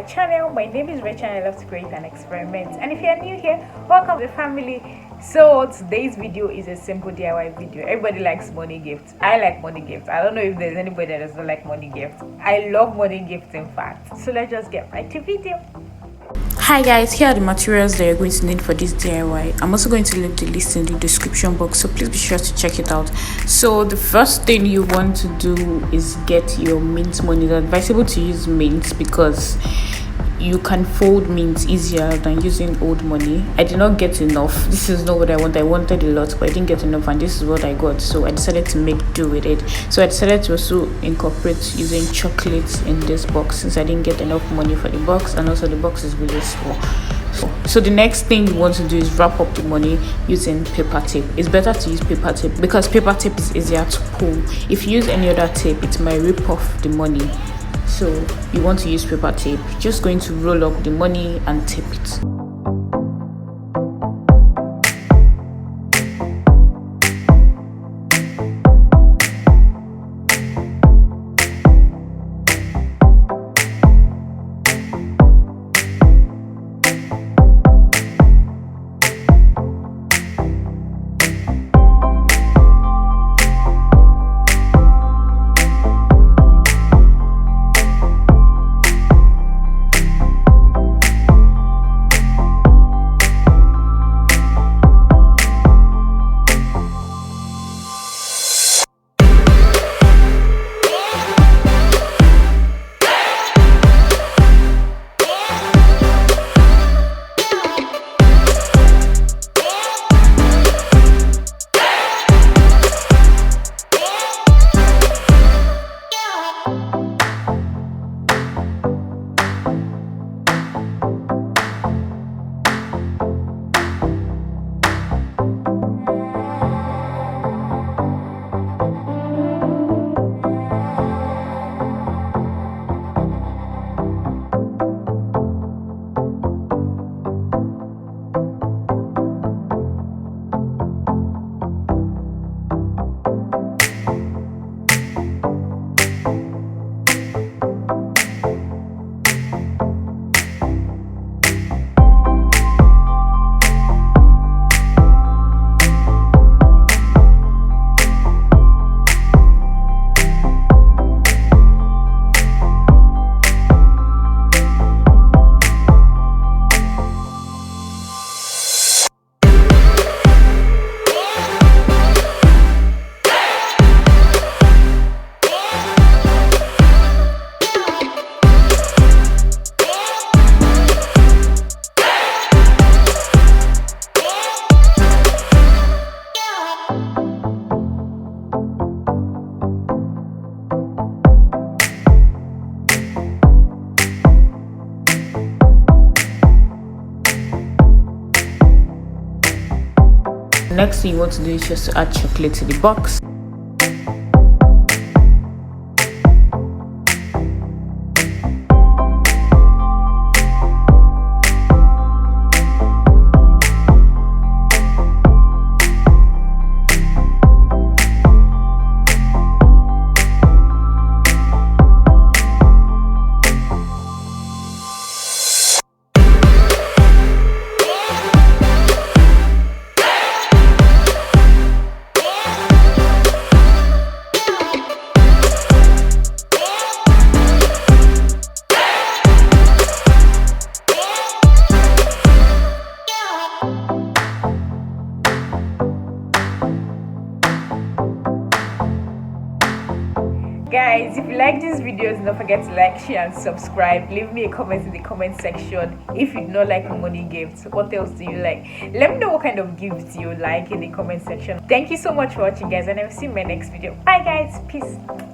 channel. My name is Rachel and I love to create and experiment. And if you're new here, welcome to the family. So today's video is a simple DIY video. Everybody likes money gifts. I like money gifts. I don't know if there's anybody that doesn't like money gifts. I love money gifts, in fact. So let's just get right to the video. Hi guys, here are the materials that you're going to need for this DIY. I'm also going to leave the list in the description box, so please be sure to check it out. So the first thing you want to do is get your mint money. It's advisable to use mint because you can fold mint easier than using old money. I did not get enough. This is not what I wanted. I wanted a lot, but I didn't get enough, and this is what I got. So I decided to make do with it. So I decided to also incorporate using chocolates in this box since I didn't get enough money for the box, and also the box is really small. So the next thing you want to do is wrap up the money using paper tape. It's better to use paper tape because paper tape is easier to pull. If you use any other tape, it might rip off the money. So you want to use paper tape. Just going to roll up the money and tape it. Next thing you want to do is just to add chocolate to the box. Guys, if you like these videos, don't forget to like, share and subscribe. Leave me a comment in the comment section. If you do not like money gifts, what else do you like? Let me know what kind of gifts you like in the comment section. Thank you so much for watching, guys, and I will see you in my next video. Bye guys, peace.